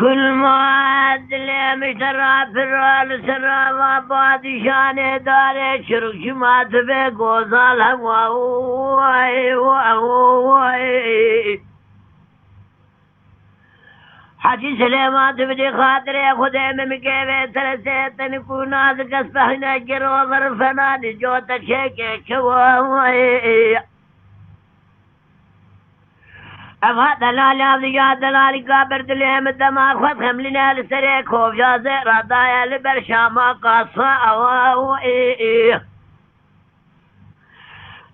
كل ما اللي مشترى في الرال سرى ما بادشان دار شرق ما تبي قوزال هواي حاجي سليمان تبدي خاطري خدي من كيف ترسيت نكون ناس قصبحنا جرو ظرفنا نجوت شيك شواي أما دلال يا دلال قابر دلهم الدماغ خد خملنا لسريك خوف يا زيرا دايا لبرشاما قاصة أواوي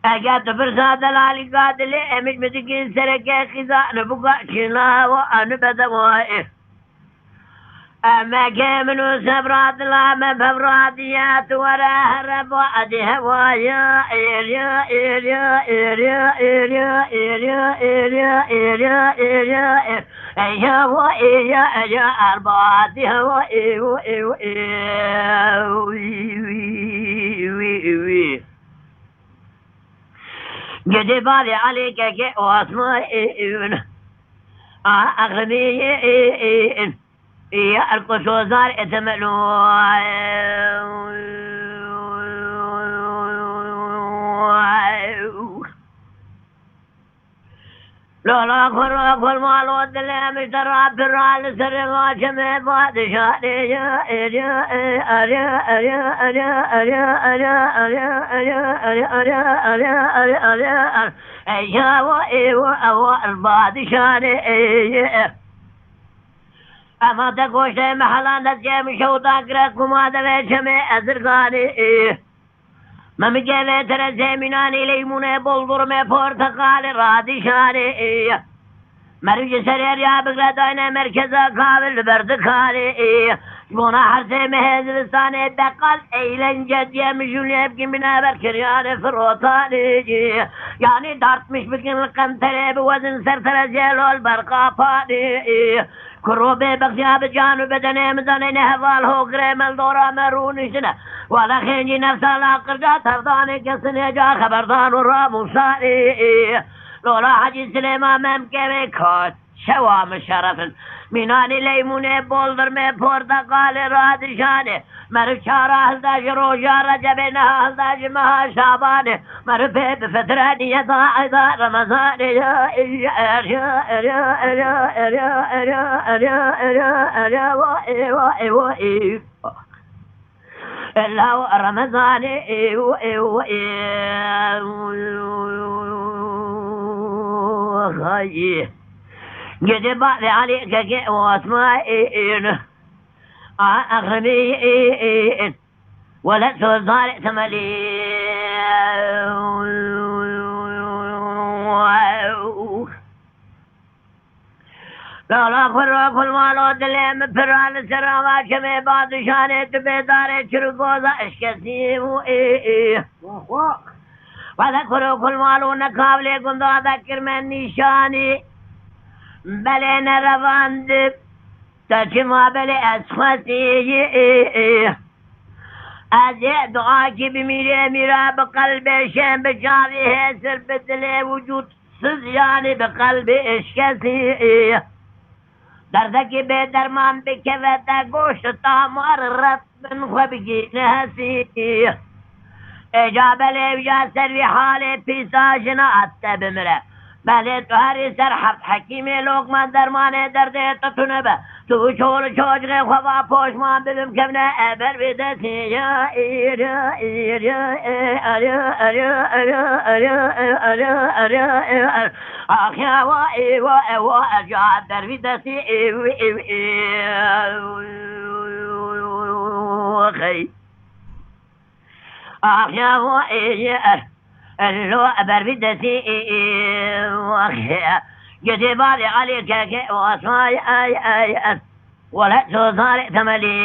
أجاد فرسا دلال قادل أمج مدقين سريك خزان بقى شنا وأنا بدموائي أما كامنوا سبرات العام بفراديات وراها ربوادي هوايا إيريا إيريا إيريا إيريا إيريا إيريا إيريا إيريا إيريا وإيريا إيريا أربعاتي هوا إيو إيو إيو قدي بالي عليك كي واسماء إيون أغني إيون يا القصوصار اتملوا لا كل ما لو دلي مشترى بالرال سرقا شمي بادشاه يا أما تقوش محلا نتجي شوطا كركم هذا بيشمي أزرقاني ما مجيبه ترسي مناني ليموني بلدر مي پورتقال رادي شاني مرج سرير يا بقرداينة مركزة قابل بردقالي بونا حرسي مهزبستاني بقال ايلن جد يمشون يبكي منا بركريان فروطاني يعني دارت مش بكين القنطري بوزن سرطر جيلو البرقافاني كروبي بقسيا بجانو بدني مدنين هفال هو قريم الدورة مرونشنا ولا خينجي نفسها لا قرقات هفضاني قصني جا خبردان ورامو ساري لولا حجي سليمان ممكن كوت شوا مشرفن مینانی لیمونه بولدر میں پرتقال رادشانه مرو چارا هلداش روژا رجب نه هلداش مها شعبانه مرو به فترانی ضاعدا رمضان الله رمضان خايه قد بعد عليك واسمائين أغنيين ولا تزار ثملي لا كل ما لو دلهم فران سراما كمي بعد شانه تبدار شرقوزا اشكسي وذكروا كل ما لو نقابل كنت أذكر من نشاني بلين رواند تجمع بلي أسخسي أزي دعاكي بميري ميرا بقلبي شام بجاري هسر بدلي وجود سزياني بقلبي اشكسي دردكي بدرمان بكفتا قوش تامر رب من خبجي نهسي إجابة لي وجا سري حالي بيساجنا أتبمره بله تو هری سر حفظ حکیمی لقمه درمانه درده تتونه تو چول چوجغه خواه پوشمان ببیم کمنه ابر بیدتی یا ایریا آخیا و ایوا اجاد در بیدتی خی آخیا و اللو أبر بدتي وخيا قدي بالي عليك واسماي أي ولا تظهر ثملي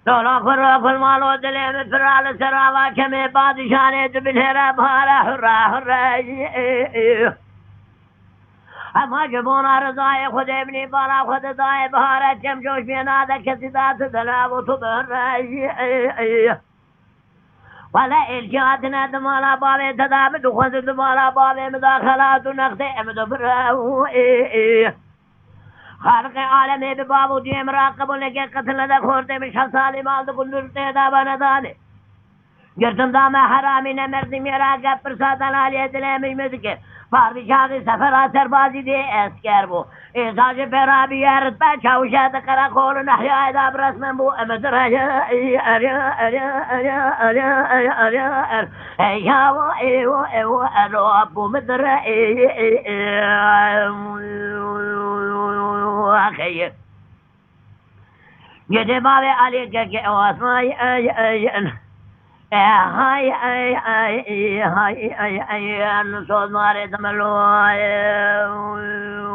لا كل ما لو دلهم فرال سراوا كمي بادشاني بالهرب هارا حرا اما جبونا رضای خود ابنی بالا خود دای بهارت جم جوش بینا دا کسی دات دلاب و تو برای و فلا الجهاتنا دمالا بابي تدامد وخذ دمالا بابي مداخلات ونقطة امد براو خالق عالمي ببابو دي مراقب لكي قتل دا خورتي مش حصالي مال دا كل دابا نداني گرتم دام حرامی نمردی میرا گپ پرسات لالیت لیمی مزکه پاردی شاقی سفر سربازی دی اسکر بو ایساج پیرابی ارد پا چاوشت قراقول نحیای دا برسمن بو امدر ابو مدر خیر گده بابی علی که واسمای هاي هاي هاي هاي هاي هاي هاي هاي هاي هاي هاي هاي هاي هاي